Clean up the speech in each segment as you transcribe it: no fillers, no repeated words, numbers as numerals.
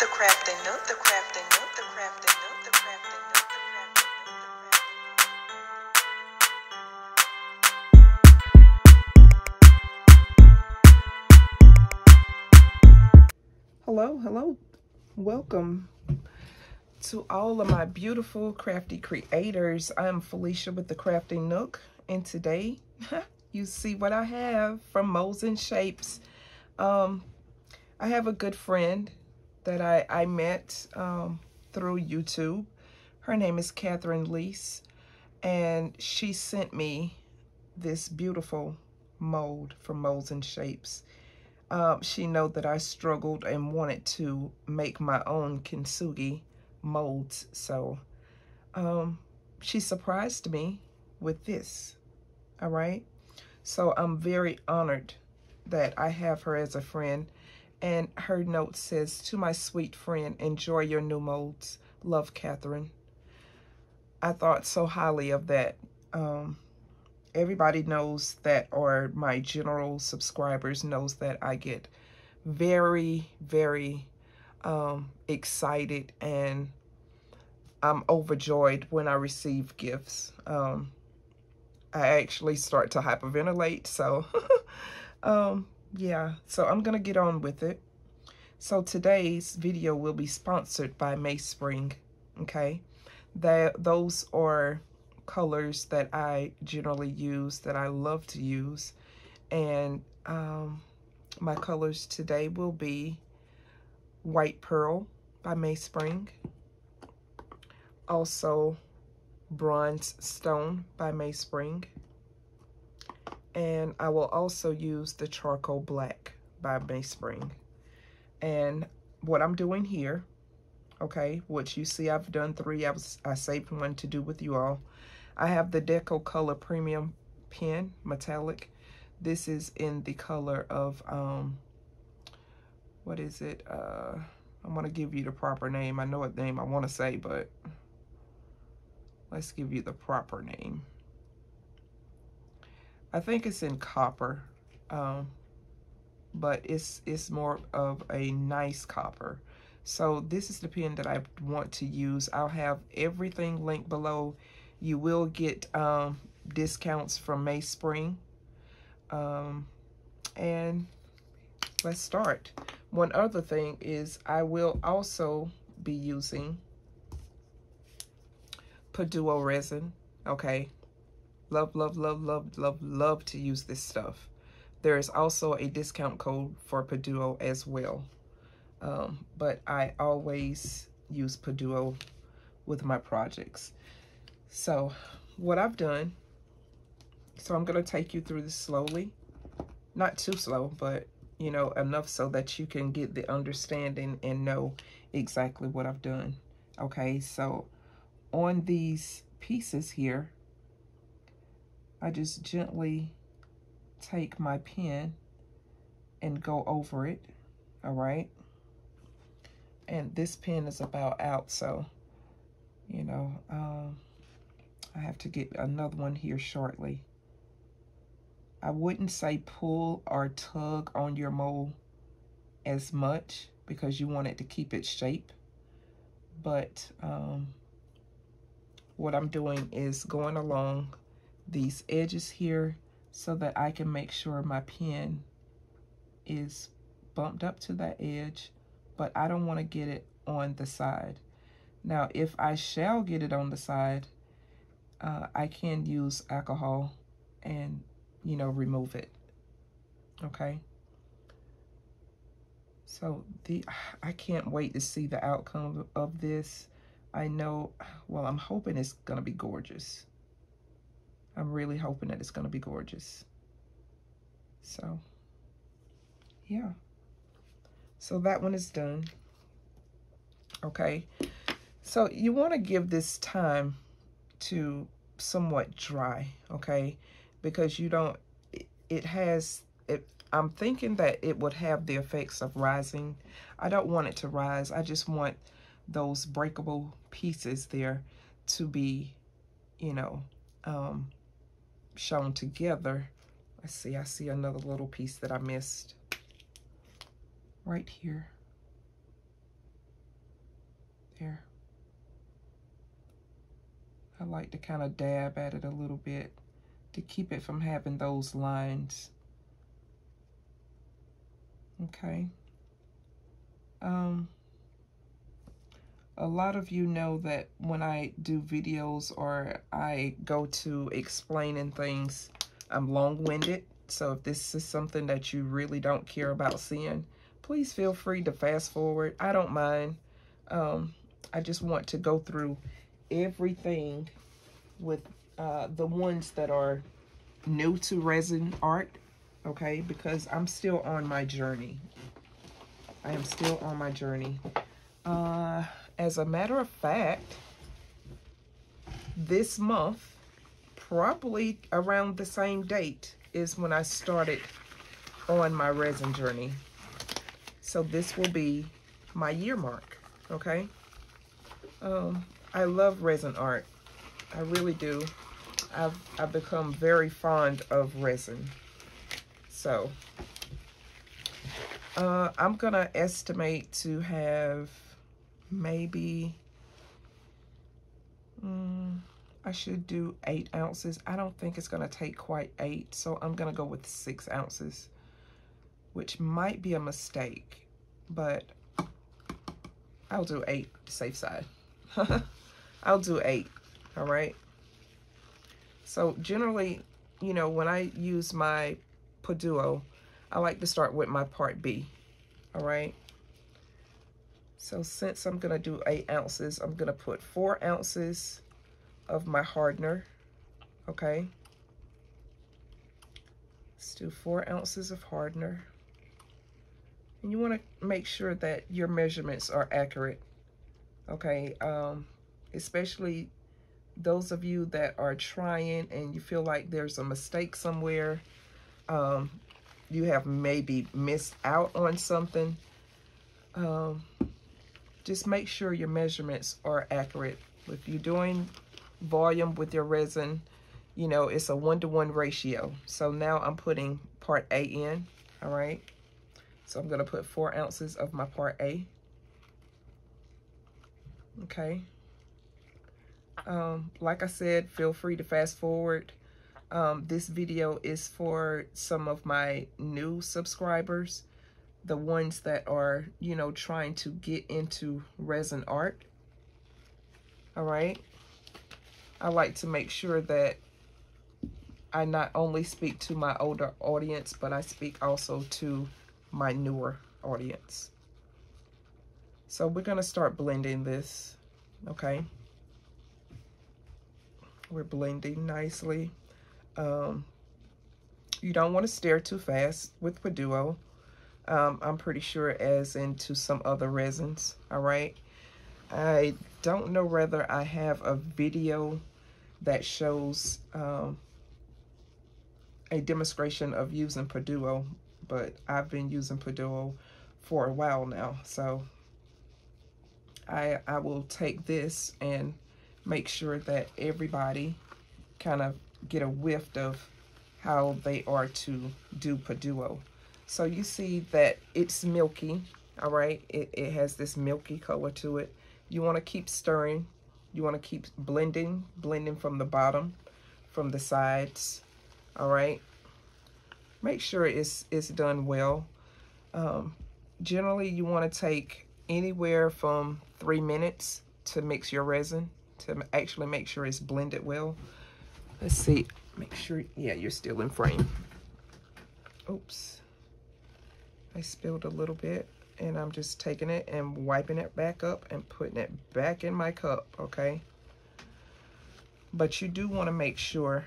the Crafting Nook, the Crafting Nook, the Crafting Nook, the Crafting Nook, the Crafting Nook. Hello, welcome to all of my beautiful crafty creators. I'm Felicia with the Crafting Nook, and today you see what I have from Molds and Shapes. I have a good friend that I met through YouTube. Her name is Catherine Lease, and she sent me this beautiful mold from Molds and Shapes. She know that I struggled and wanted to make my own Kintsugi molds, so she surprised me with this. All right, so I'm very honored that I have her as a friend, and her note says, "To my sweet friend, enjoy your new molds. Love, Catherine." I thought so highly of that. Everybody knows that, or my general subscribers knows that I get very, very excited, and I'm overjoyed when I receive gifts. I actually start to hyperventilate, so yeah, so I'm gonna get on with it. So today's video will be sponsored by Mayspring. Okay, those are colors that I generally use, that I love to use, and my colors today will be White Pearl by Mayspring, also Bronze Stone by Mayspring, and I will also use the Charcoal Black by Mayspring. And what I'm doing here, okay, which you see I've done 3, I saved one to do with you all. I have the Deco Color Premium pen, metallic. This is in the color of, what is it? I'm going to give you the proper name. I know what name I want to say, but let's give you the proper name. I think it's in copper, but it's more of a nice copper. So this is the pen that I want to use. I'll have everything linked below. You will get discounts from Mayspring. And let's start. One other thing is I will also be using PuDuo resin. Okay. Love, love, love, love, love, love to use this stuff. There is also a discount code for PuDuo as well. But I always use PuDuo with my projects. So what I've done, so I'm going to take you through this slowly. Not too slow, but, you know, enough so that you can get the understanding and know exactly what I've done. Okay, so on these pieces here, I just gently take my pen and go over it. All right. And this pen is about out, so, you know, I have to get another one here shortly. I wouldn't say pull or tug on your mold as much because you want it to keep its shape. But what I'm doing is going along these edges here so that I can make sure my pen is bumped up to that edge, but I don't want to get it on the side. Now, if I shall get it on the side, I can use alcohol and, you know, remove it. Okay. So I can't wait to see the outcome of this. I know, well, I'm hoping it's going to be gorgeous. I'm really hoping that it's going to be gorgeous. So, yeah. So that one is done. Okay. So you want to give this time to somewhat dry, okay? Because you don't, I'm thinking that it would have the effects of rising. I don't want it to rise. I just want those breakable pieces there to be, you know, shown together. Let's see, I see another little piece that I missed right here. here. I like to kind of dab at it a little bit to keep it from having those lines. Okay. A lot of you know that when I do videos or I go to explaining things, I'm long-winded. So if this is something that you really don't care about seeing, please feel free to fast forward. I don't mind. I just want to go through everything with the ones that are new to resin art, okay? Because I'm still on my journey. I am still on my journey. As a matter of fact, this month, probably around the same date, is when I started on my resin journey. So this will be my year mark, okay? I love resin art. I really do. I've become very fond of resin. So, I'm gonna estimate to have maybe, I should do 8 ounces. I don't think it's gonna take quite 8, so I'm gonna go with 6 ounces, which might be a mistake, but I'll do 8, safe side. I'll do 8, all right? So generally, you know, when I use my PuDuo, I like to start with my part B, all right? So since I'm gonna do 8 ounces, I'm gonna put 4 ounces of my hardener, okay? Let's do 4 ounces of hardener. And you wanna make sure that your measurements are accurate, okay? Especially those of you that are trying and you feel like there's a mistake somewhere, you have maybe missed out on something, just make sure your measurements are accurate. If you're doing volume with your resin, you know, it's a 1-to-1 ratio. So now I'm putting part A in, all right? So I'm gonna put 4 ounces of my part A, okay? Like I said, feel free to fast forward. This video is for some of my new subscribers, the ones that are, you know, trying to get into resin art. All right. I like to make sure that I not only speak to my older audience, but I speak also to my newer audience. So we're going to start blending this. Okay. We're blending nicely. You don't want to stir too fast with PuDuo. I'm pretty sure as into some other resins, all right? I don't know whether I have a video that shows a demonstration of using PuDuo, but I've been using PuDuo for a while now, so I will take this and make sure that everybody kind of get a whiff of how they are to do PuDuo. So you see that it's milky, all right? It has this milky color to it. You want to keep stirring. You want to keep blending from the bottom, from the sides, all right? Make sure it's done well. Generally, you want to take anywhere from 3 minutes to mix your resin, to actually make sure it's blended well. Let's see, make sure, yeah, you're still in frame. Oops. I spilled a little bit, and I'm just taking it and wiping it back up and putting it back in my cup, okay? But you do want to make sure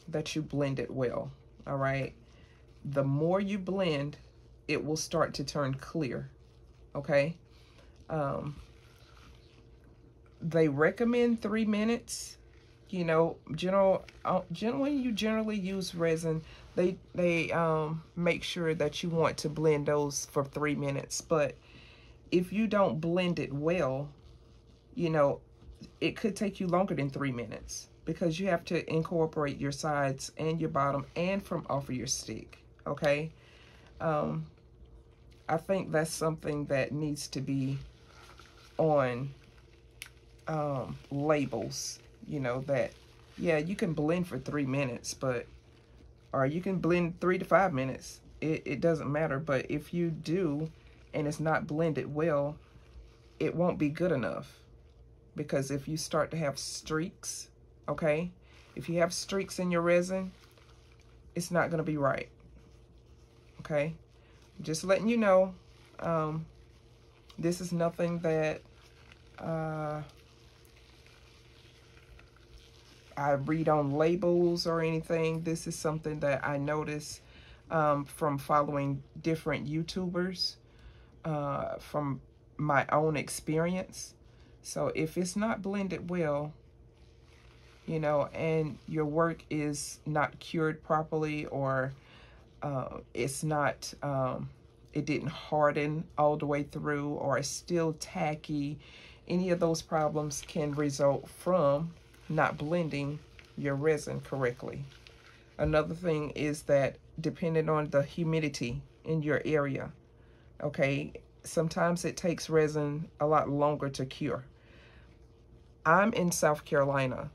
that you blend it well, all right? The more you blend, it will start to turn clear, okay? They recommend 3 minutes. You know, when you generally use resin, they make sure that you want to blend those for 3 minutes. But if you don't blend it well, you know, it could take you longer than 3 minutes because you have to incorporate your sides and your bottom and from off of your stick, okay? I think that's something that needs to be on labels, you know, that, yeah, you can blend for 3 minutes, but, or you can blend 3 to 5 minutes. It doesn't matter, but if you do, and it's not blended well, it won't be good enough. Because if you start to have streaks, okay, if you have streaks in your resin, it's not going to be right. Okay, just letting you know. This is nothing that I read on labels or anything. This is something that I noticed from following different YouTubers, from my own experience. So if it's not blended well, you know, and your work is not cured properly, or it's not, it didn't harden all the way through, or it's still tacky, any of those problems can result from not blending your resin correctly. Another thing is that depending on the humidity in your area, okay, sometimes it takes resin a lot longer to cure. I'm in South Carolina,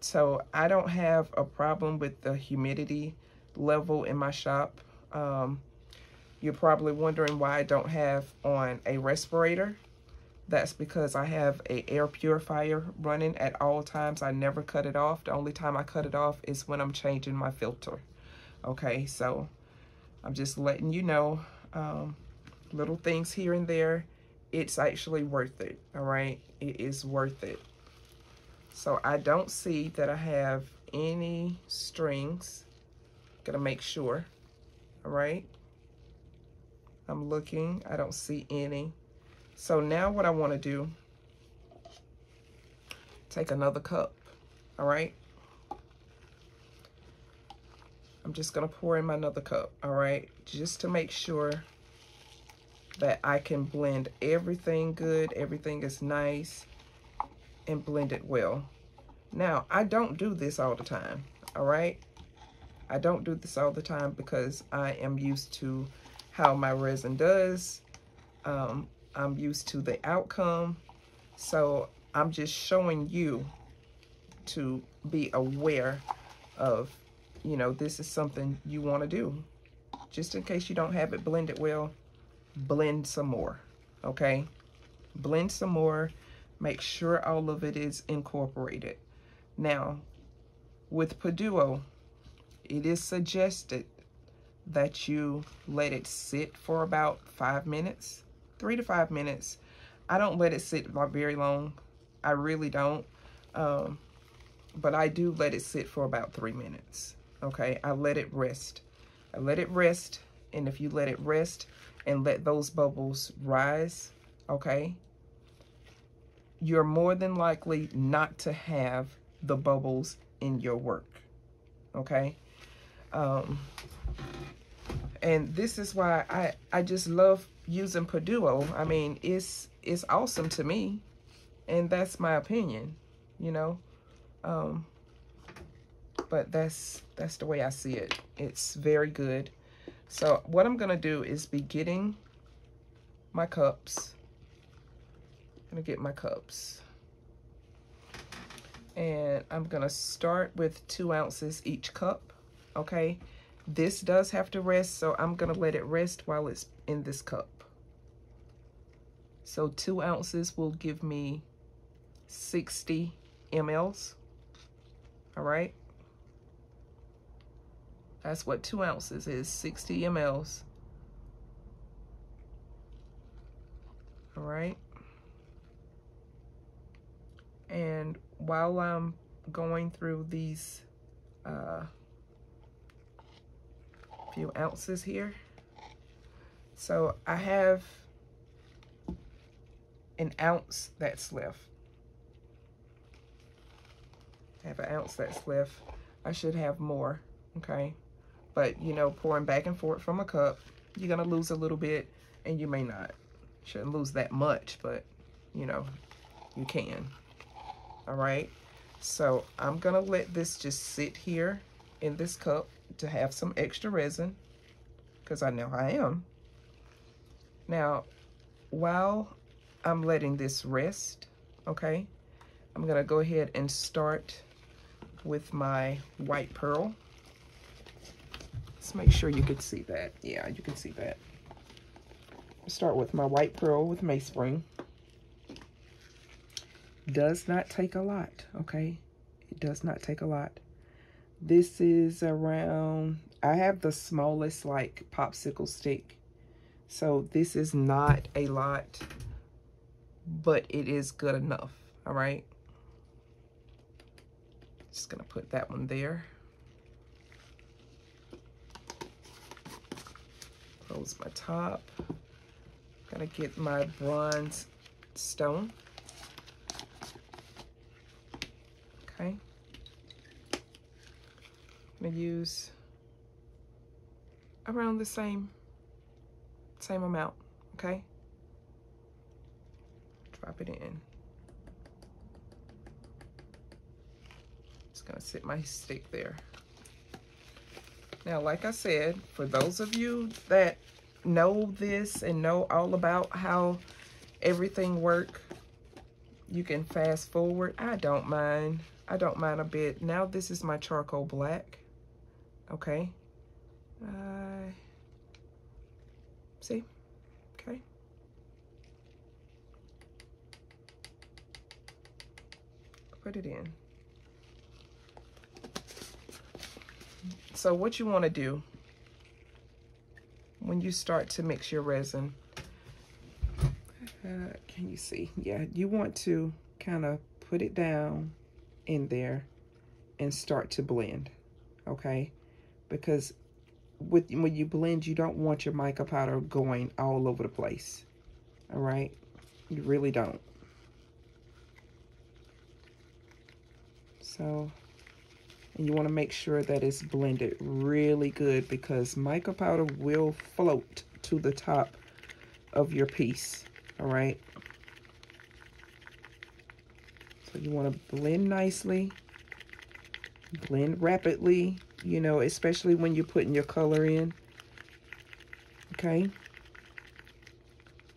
so I don't have a problem with the humidity level in my shop. You're probably wondering why I don't have on a respirator. That's because I have an air purifier running at all times. I never cut it off. The only time I cut it off is when I'm changing my filter. Okay, so I'm just letting you know, little things here and there. It's actually worth it, all right? It is worth it. So I don't see that I have any strings. Gonna make sure, all right? I'm looking, I don't see any. So now what I want to do, take another cup, all right? I'm just gonna pour in my another cup, all right? Just to make sure that I can blend everything good, everything is nice and blend it well. Now, I don't do this all the time, all right? I don't do this all the time because I am used to how my resin does. I'm used to the outcome. So I'm just showing you to be aware of, you know, this is something you want to do. Just in case you don't have it blended well, blend some more, okay? Blend some more. Make sure all of it is incorporated. Now, with PuDuo, it is suggested that you let it sit for about 5 minutes, 3 to 5 minutes. I don't let it sit very long. I really don't. But I do let it sit for about 3 minutes. Okay, I let it rest. I let it rest, and if you let it rest and let those bubbles rise, okay, you're more than likely not to have the bubbles in your work, okay? And this is why I just love using PuDuo. I mean, it's awesome to me, and that's my opinion, you know? But that's the way I see it. It's very good. So what I'm gonna do is be getting my cups. I'm gonna get my cups. And I'm gonna start with 2 ounces each cup, okay? This does have to rest, so I'm gonna let it rest while it's in this cup. So 2 ounces will give me 60 mLs, all right? That's what 2 ounces is, 60 mLs. All right. And while I'm going through these few ounces here, so I have an ounce that's left. I have an ounce that's left. I should have more, okay? But, you know, pouring back and forth from a cup, you're gonna lose a little bit, and you may not. Shouldn't lose that much, but, you know, you can. All right, so I'm gonna let this just sit here in this cup to have some extra resin, because I know I am. Now, while I'm letting this rest, okay, I'm gonna go ahead and start with my white pearl. Let's make sure you can see that. Yeah, you can see that. Start with my white pearl with Mainspring. Does not take a lot, okay? It does not take a lot. This is around, I have the smallest like popsicle stick. So this is not a lot, but it is good enough, all right? Just gonna put that one there. Close my top. Gonna get my bronze stone. Okay. I'm gonna use around the same amount, okay? Drop it in. Just gonna sit my stick there. Now, like I said, for those of you that know this and know all about how everything works, you can fast forward. I don't mind. I don't mind a bit. Now this is my charcoal black. Okay. See? Okay. Put it in. So what you want to do when you start to mix your resin, can you see? Yeah, you want to kind of put it down in there and start to blend, okay? Because when you blend, you don't want your mica powder going all over the place, all right? You really don't. So, and you want to make sure that it's blended really good, because mica powder will float to the top of your piece, all right? So you want to blend nicely, blend rapidly, you know, especially when you're putting your color in, okay?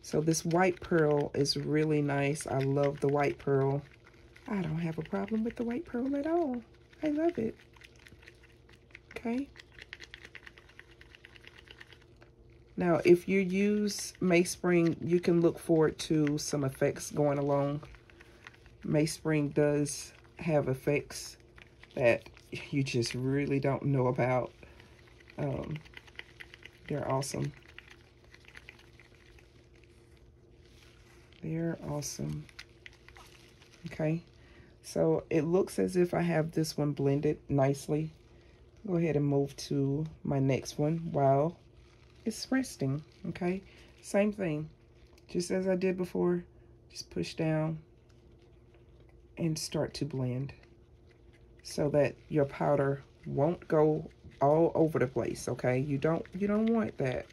So this white pearl is really nice. I love the white pearl. I don't have a problem with the white pearl at all. I love it. Okay. Now, if you use Mainspring, you can look forward to some effects going along. Mainspring does have effects that you just really don't know about. They're awesome. They're awesome. Okay. So it looks as if I have this one blended nicely. Go ahead and move to my next one while it's resting, okay? Same thing, just as I did before, just push down and start to blend so that your powder won't go all over the place, okay? You don't want that.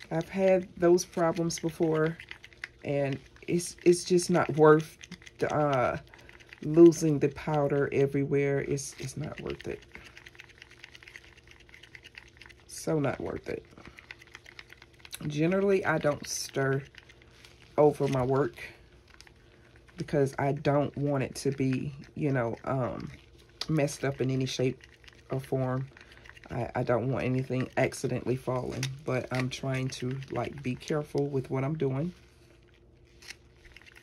I've had those problems before, and it's just not worth losing the powder everywhere. It's not worth it. So not worth it. Generally, I don't stir over my work because I don't want it to be, you know, messed up in any shape or form. I don't want anything accidentally falling, but I'm trying to like be careful with what I'm doing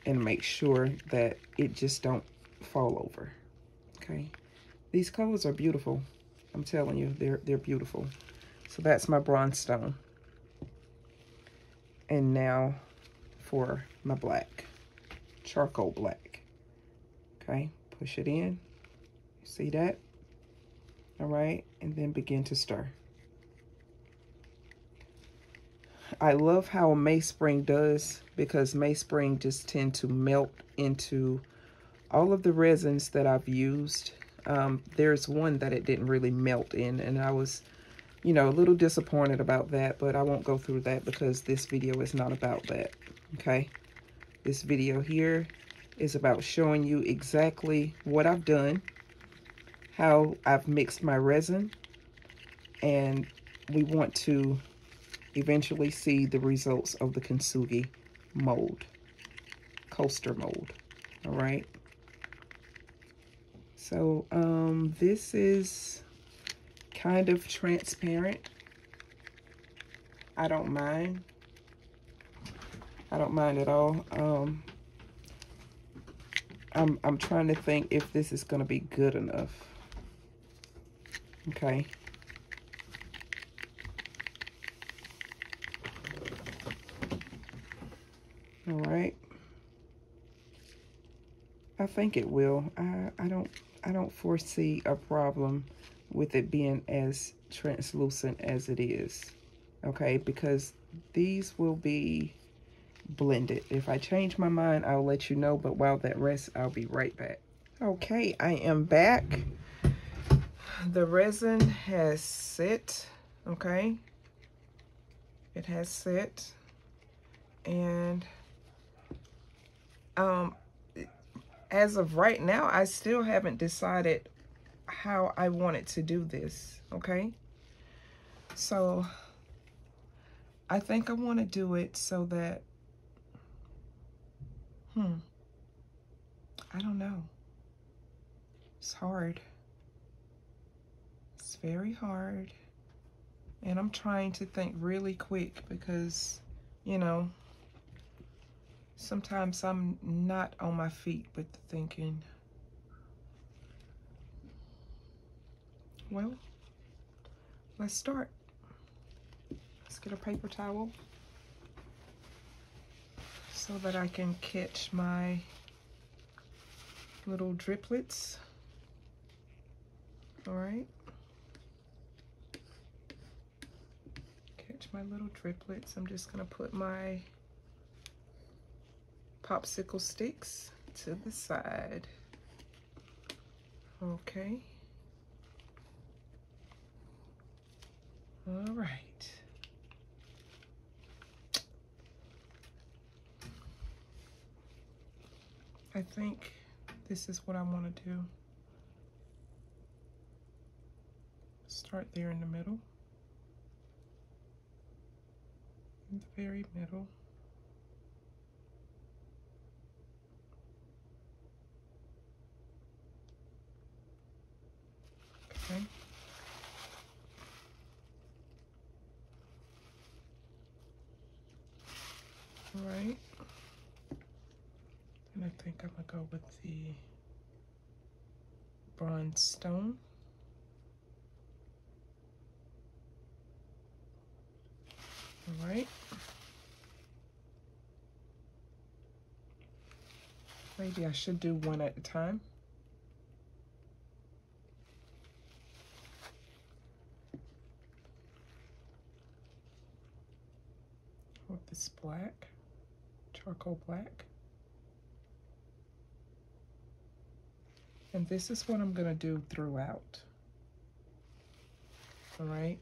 and make sure that it just don't fall over. Okay, these colors are beautiful. I'm telling you, they're beautiful. So that's my bronze stone. And now for my black, charcoal black. Okay, push it in. See that? All right, and then begin to stir. I love how Mainspring does, because Mainspring just tend to melt into all of the resins that I've used. There's one that it didn't really melt in, and I was, you know, a little disappointed about that, but I won't go through that because this video is not about that, okay? This video here is about showing you exactly what I've done, how I've mixed my resin, and we want to eventually see the results of the Kintsugi mold. coaster mold. All right. So this is kind of transparent. I don't mind. I don't mind at all. I'm trying to think if this is going to be good enough. Okay. All right. I think it will. I don't foresee a problem with it being as translucent as it is. Okay, because these will be blended. If I change my mind, I'll let you know, but while that rests, I'll be right back. Okay, I am back. The resin has set. Okay, it has set, and as of right now, I still haven't decided how I wanted to do this. Okay, so I think I want to do it so that I don't know. It's hard. It's very hard. And I'm trying to think really quick because, you know, sometimes I'm not on my feet with thinking. Well, let's start. Let's get a paper towel so that I can catch my little driplets. All right. Catch my little driplets. I'm just gonna put my popsicle sticks to the side. Okay. All right. I think this is what I want to do. Start there in the middle. In the very middle. Okay. All right. And I think I'm gonna go with the bronze stone. All right. Maybe I should do one at a time. With this black, charcoal black. And this is what I'm gonna do throughout. All right.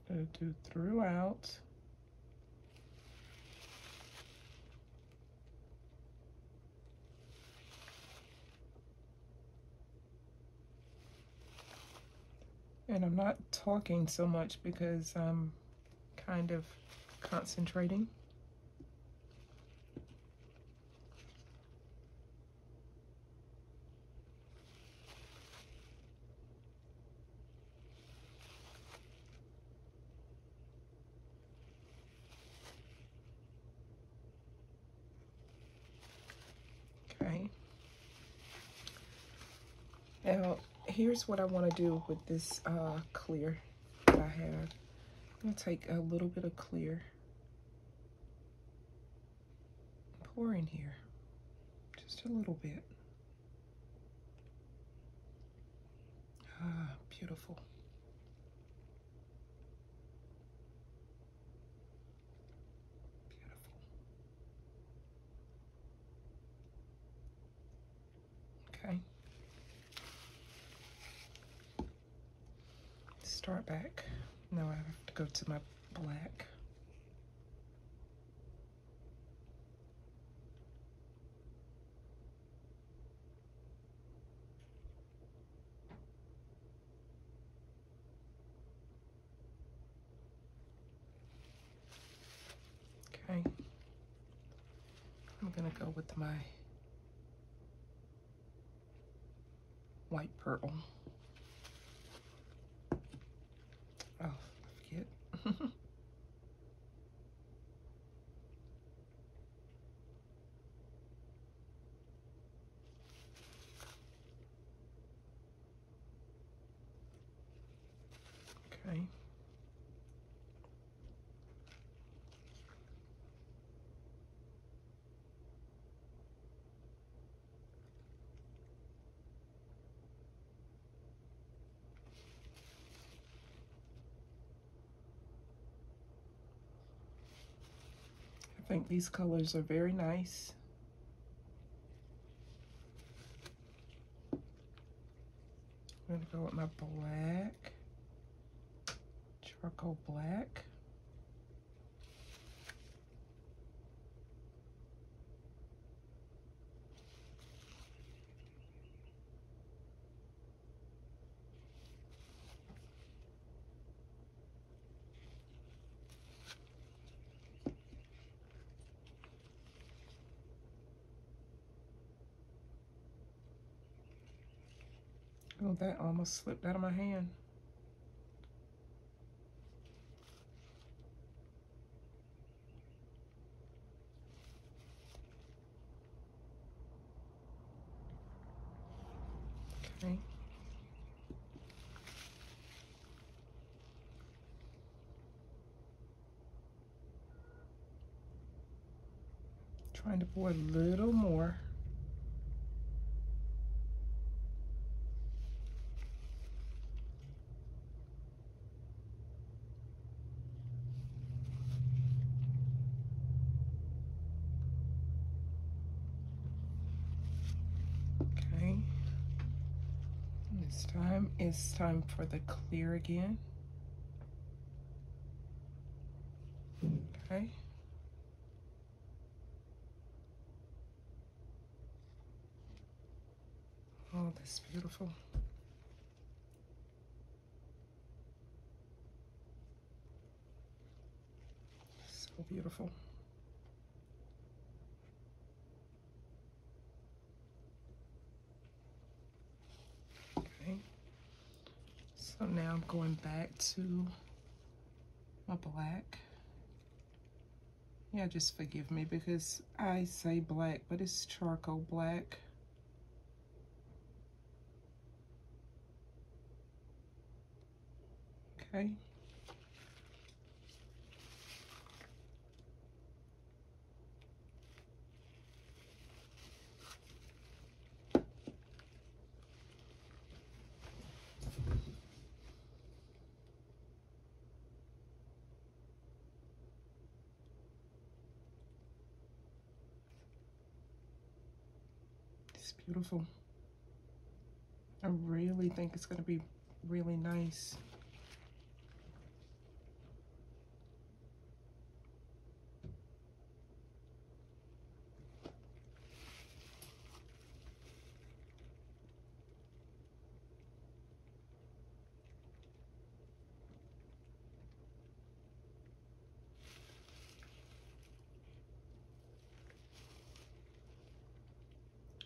Gonna do throughout. And I'm not talking so much because I'm kind of concentrating. Okay. Now, here's what I want to do with this clear that I have. I'm going to take a little bit of clear, pour in here, just a little bit. Ah, beautiful. Beautiful. Okay. Start back. Now I have to go to my black. go with my white pearl. Oh, I forget. Okay. I think these colors are very nice. I'm gonna go with my black, charcoal black. Oh, that almost slipped out of my hand. Okay. Trying to pour a little more. Okay. This time it's time for the clear again. Okay. Oh, that's beautiful. So beautiful. Okay. So now I'm going back to my black. Yeah, just forgive me because I say black, but it's charcoal black. Okay. It's beautiful. I really think it's going to be really nice.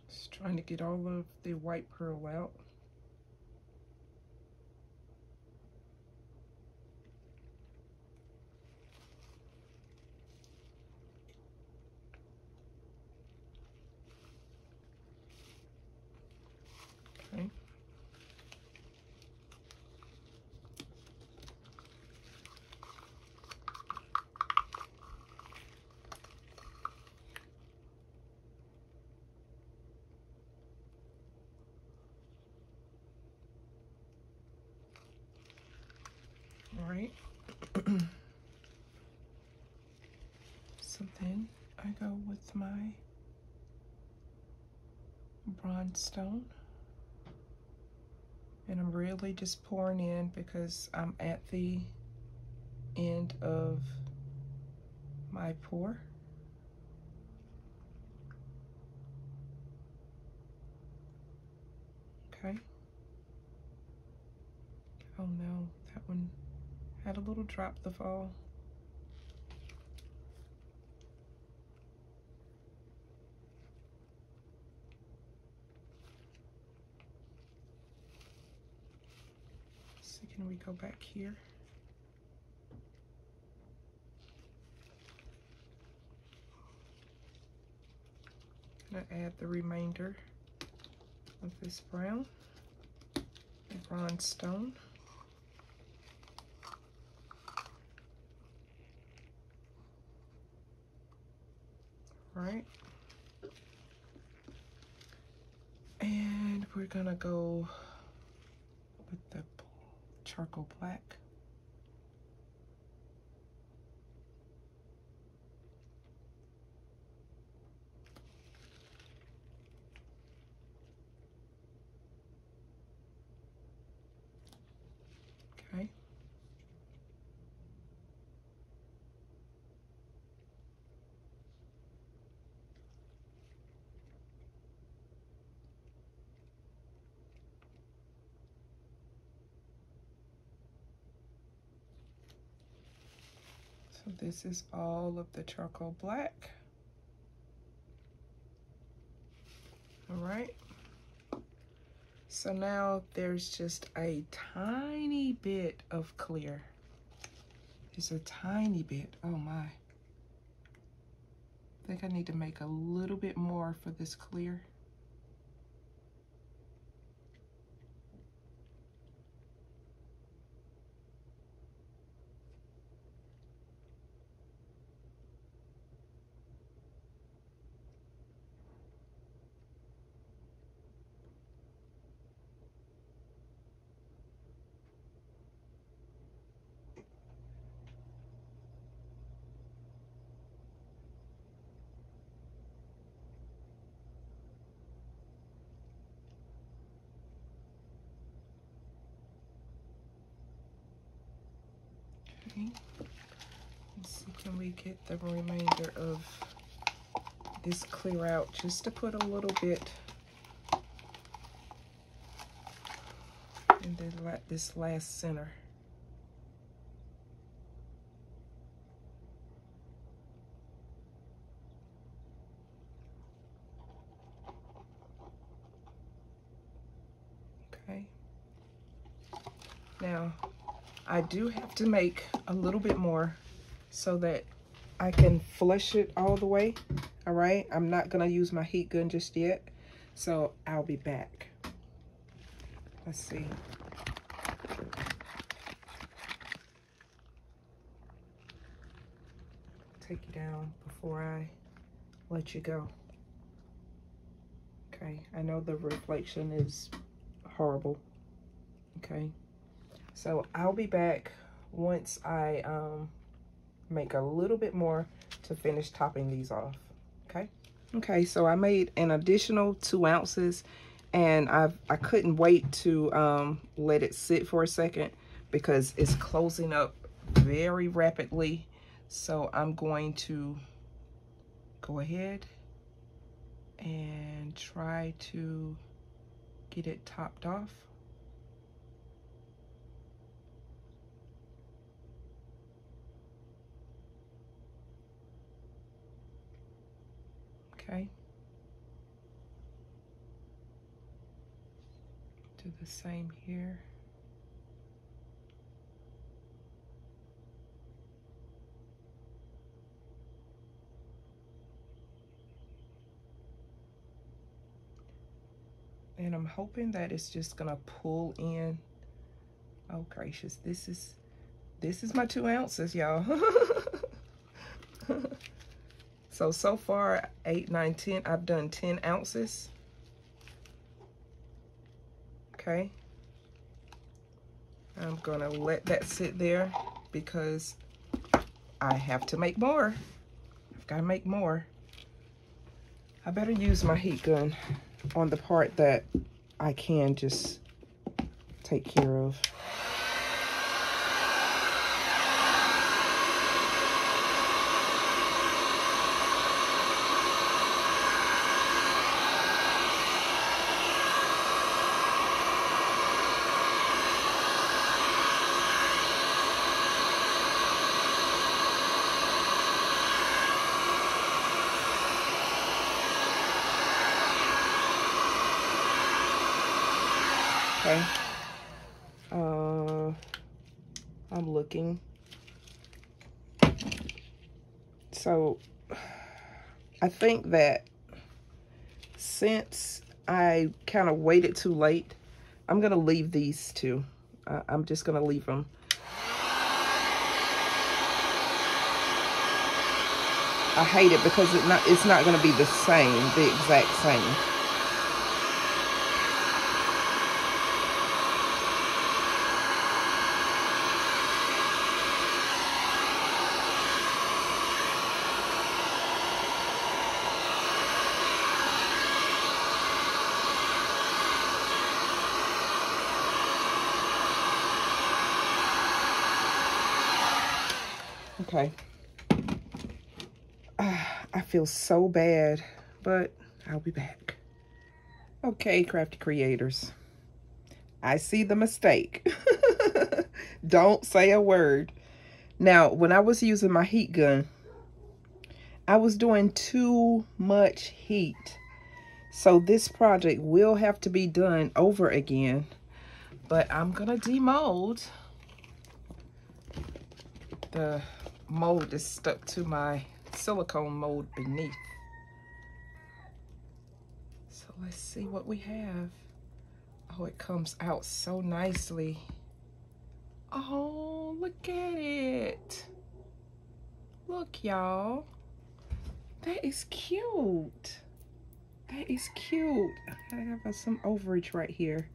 Just trying to get all of the white pearl out. Okay. All right. So then I go with my bronze stone. And I'm really just pouring in because I'm at the end of my pour. Okay. Oh no, that one had a little drop to fall. Can we go back here? I'm gonna add the remainder of this brown, the bronze stone. Right. And we're gonna go with the charcoal black. Okay. So this is all of the charcoal black. All right. So now there's just a tiny bit of clear. Just a tiny bit. Oh my. I think I need to make a little bit more for this clear. Okay. Let's see, can we get the remainder of this clear out just to put a little bit in this last center. Okay. Now, I do have to make a little bit more so that I can flush it all the way. All right, I'm not gonna use my heat gun just yet, so I'll be back. Let's see. Take you down before I let you go. Okay, I know the reflection is horrible. Okay, so I'll be back once I make a little bit more to finish topping these off. Okay. Okay, so I made an additional 2 ounces, and I couldn't wait to let it sit for a second because it's closing up very rapidly. So I'm going to go ahead and try to get it topped off. Okay. Do the same here. And I'm hoping that it's just gonna pull in. Oh gracious, this is my 2 ounces, y'all. So far, 8, 9, 10, I've done 10 ounces. Okay. I'm gonna let that sit there because I have to make more. I've gotta make more. I better use my heat gun on the part that I can just take care of. Okay. I'm looking. So I think that since I kind of waited too late, I'm going to leave these two. I'm just going to leave them. I hate it because it's not going to be the same, the exact same. Okay. I feel so bad, but I'll be back. Okay, Crafty Creators. I see the mistake. Don't say a word. Now, when I was using my heat gun, I was doing too much heat. So this project will have to be done over again. But I'm gonna demold. The mold is stuck to my silicone mold beneath. So let's see what we have. Oh, it comes out so nicely. Oh, look at it. Look, y'all. That is cute. That is cute. I have some overage right here.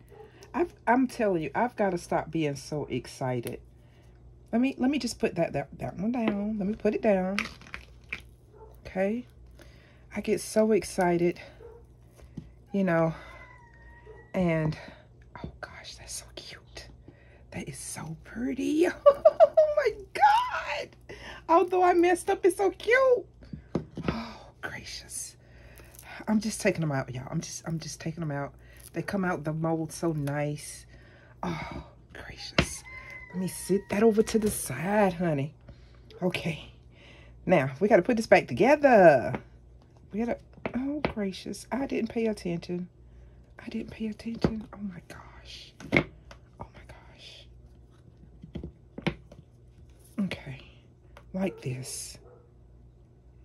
I'm telling you, I've got to stop being so excited. Let me just put that one down. Let me put it down. Okay. I get so excited, you know, and oh gosh, that's so cute. That is so pretty. Oh my God. Although I messed up, it's so cute. Oh gracious. I'm just taking them out, y'all. I'm just taking them out. They come out the mold so nice. Oh gracious. Let me sit that over to the side, honey. Okay. Now, we got to put this back together. We got to... Oh, gracious. I didn't pay attention. I didn't pay attention. Oh, my gosh. Oh, my gosh. Okay. Like this.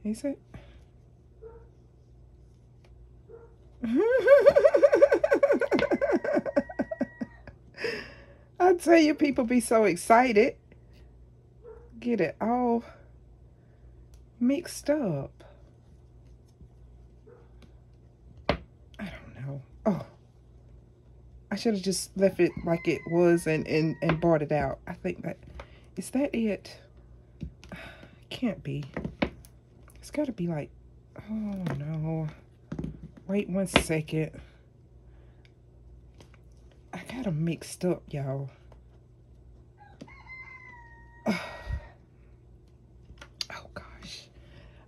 Is it? I tell you, people be so excited. Get it all mixed up. I don't know. Oh, I should have just left it like it was and brought it out. I think that, is that it? Can't be. It's got to be like, oh no. Wait 1 second. I got them mixed up, y'all. Oh gosh.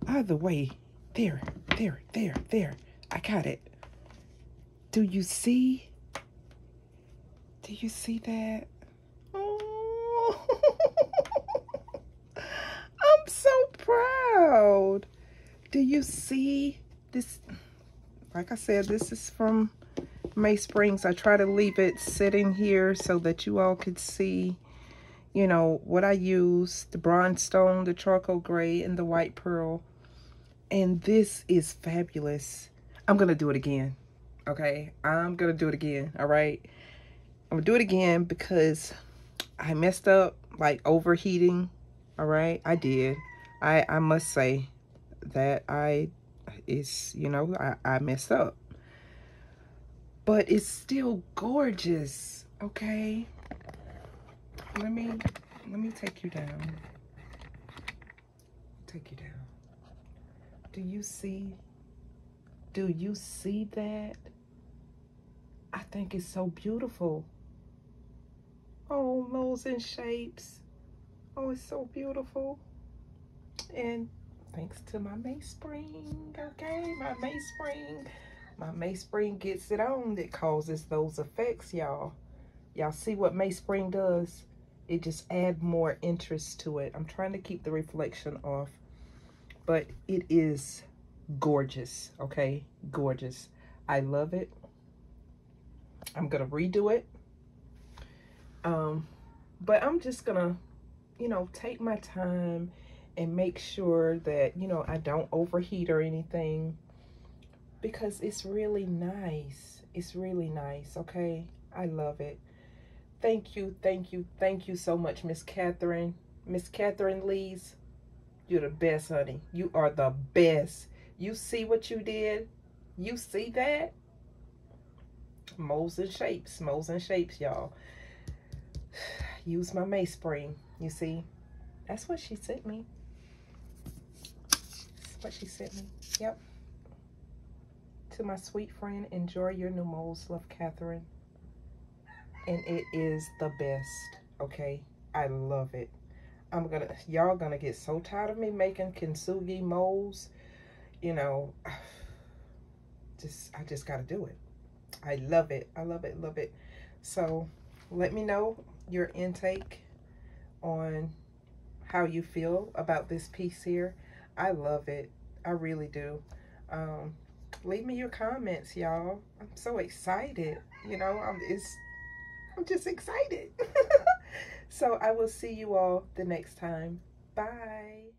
Either way, there. I got it. Do you see? Do you see that? Oh, I'm so proud. Do you see this? Like I said, this is from May Springs. I try to leave it sitting here so that you all could see, you know, what I use. The bronze stone, the charcoal gray, and the white pearl. And this is fabulous. I'm going to do it again. Okay? I'm going to do it again. All right? I'm going to do it again because I messed up, like overheating. All right? I did. I must say that I messed up. But it's still gorgeous, okay? Let me take you down. Take you down. Do you see? Do you see that? I think it's so beautiful. Oh, molds and shapes. Oh, it's so beautiful. And thanks to my mainspring, okay? My mainspring. My mainspring gets it on. That causes those effects, y'all. Y'all see what mainspring does? It just adds more interest to it. I'm trying to keep the reflection off. But it is gorgeous, okay? Gorgeous. I love it. I'm going to redo it. But I'm just going to you know, take my time and make sure that, you know, I don't overheat or anything, because it's really nice. It's really nice, okay? I love it. Thank you, thank you, thank you so much, Miss Catherine. Miss Catherine Lees, you're the best, honey. You are the best. You see what you did? You see that? Molds and shapes, y'all. Use my May spring, you see? That's what she sent me. That's what she sent me. Yep. To my sweet friend, enjoy your new molds. Love, Catherine. And it is the best, okay? I love it. Y'all gonna get so tired of me making Kintsugi molds. You know, I just gotta do it. I love it. I love it, love it. So let me know your intake on how you feel about this piece here. I love it. I really do. Leave me your comments, y'all. I'm so excited. You know, I'm just excited. So I will see you all the next time. Bye.